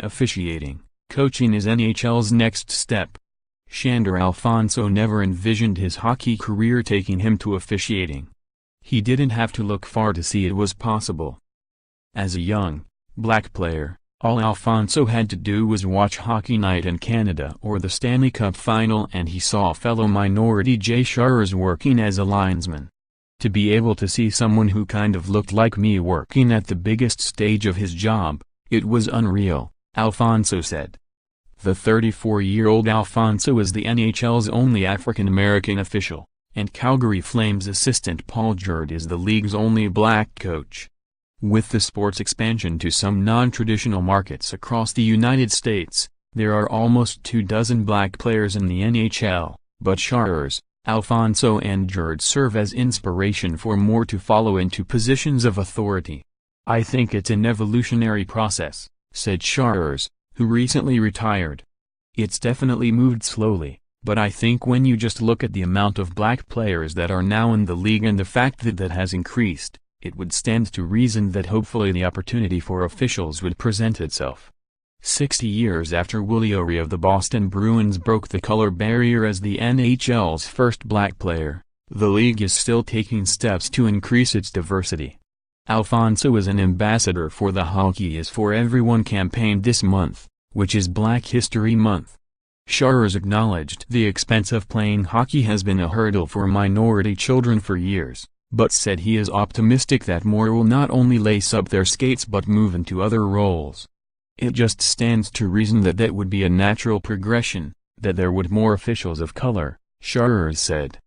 officiating, coaching is NHL's next step. Shandor Alphonso never envisioned his hockey career taking him to officiating. He didn't have to look far to see it was possible. As a young, black player, all Alphonso had to do was watch Hockey Night in Canada or the Stanley Cup Final, and he saw fellow minority Jay Sharrers working as a linesman. To be able to see someone who kind of looked like me working at the biggest stage of his job, it was unreal, Alphonso said. The 34-year-old Alphonso is the NHL's only African-American official, and Calgary Flames assistant Paul Jerrard is the league's only black coach. With the sport's expansion to some non-traditional markets across the United States, there are almost 24 black players in the NHL, but Sharrers, Alphonso and Jerrard serve as inspiration for more to follow into positions of authority. "I think it's an evolutionary process," said Sharrers, who recently retired. "It's definitely moved slowly, but I think when you just look at the amount of black players that are now in the league and the fact that that has increased, it would stand to reason that hopefully the opportunity for officials would present itself." 60 years after Willie O'Ree of the Boston Bruins broke the color barrier as the NHL's first black player, the league is still taking steps to increase its diversity. Alphonso is an ambassador for the Hockey is for Everyone campaign this month, which is Black History Month. Sharrers acknowledged the expense of playing hockey has been a hurdle for minority children for years, but said he is optimistic that more will not only lace up their skates but move into other roles. "It just stands to reason that that would be a natural progression, that there would more officials of color," Sharrers said.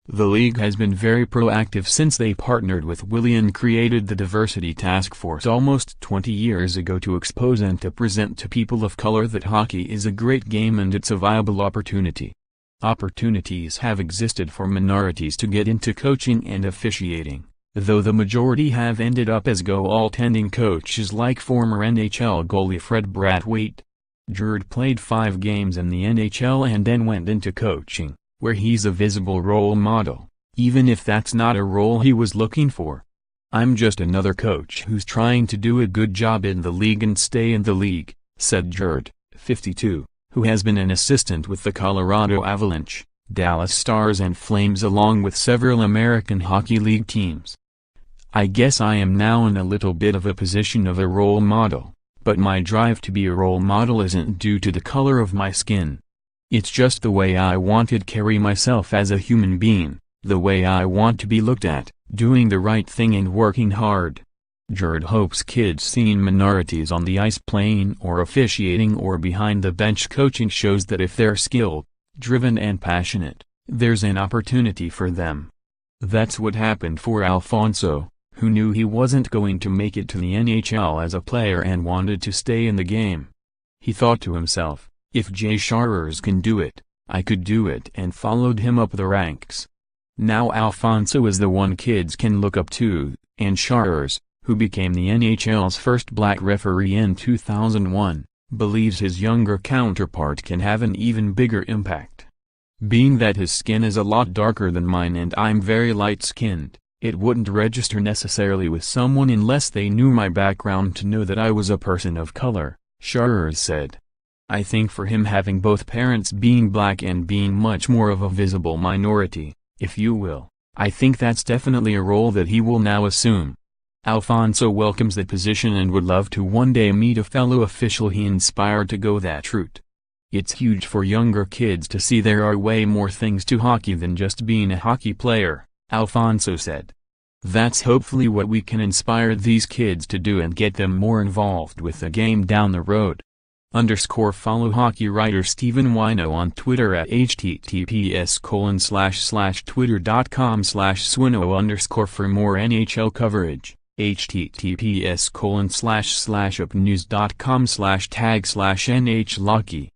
The league has been very proactive since they partnered with Willie and created the Diversity Task Force almost 20 years ago to expose and to present to people of color that hockey is a great game and it's a viable opportunity. Opportunities have existed for minorities to get into coaching and officiating, though the majority have ended up as goaltending coaches like former NHL goalie Fred Brathwaite. Jerrard played 5 games in the NHL and then went into coaching, where he's a visible role model, even if that's not a role he was looking for. "I'm just another coach who's trying to do a good job in the league and stay in the league," said Jerrard, 52, who has been an assistant with the Colorado Avalanche, Dallas Stars and Flames along with several American Hockey League teams. "I guess I am now in a little bit of a position of a role model, but my drive to be a role model isn't due to the color of my skin. It's just the way I want to carry myself as a human being, the way I want to be looked at, doing the right thing and working hard." Jerrard hopes kids seeing minorities on the ice playing or officiating or behind the bench coaching shows that if they're skilled, driven and passionate, there's an opportunity for them. That's what happened for Alphonso, who knew he wasn't going to make it to the NHL as a player and wanted to stay in the game. He thought to himself, "If Jay Sharrers can do it, I could do it," and followed him up the ranks. Now Alphonso is the one kids can look up to, and Sharrers, who became the NHL's first black referee in 2001, believes his younger counterpart can have an even bigger impact. "Being that his skin is a lot darker than mine and I'm very light-skinned, it wouldn't register necessarily with someone unless they knew my background to know that I was a person of color," Sharrers said. "I think for him having both parents being black and being much more of a visible minority, if you will, I think that's definitely a role that he will now assume." Alphonso welcomes the position and would love to one day meet a fellow official he inspired to go that route. "It's huge for younger kids to see there are way more things to hockey than just being a hockey player," Alphonso said. "That's hopefully what we can inspire these kids to do and get them more involved with the game down the road." Follow hockey writer Stephen Wino on Twitter at https://twitter.com/swino_ for more NHL coverage, https://upnews.com/tag/NHLockey.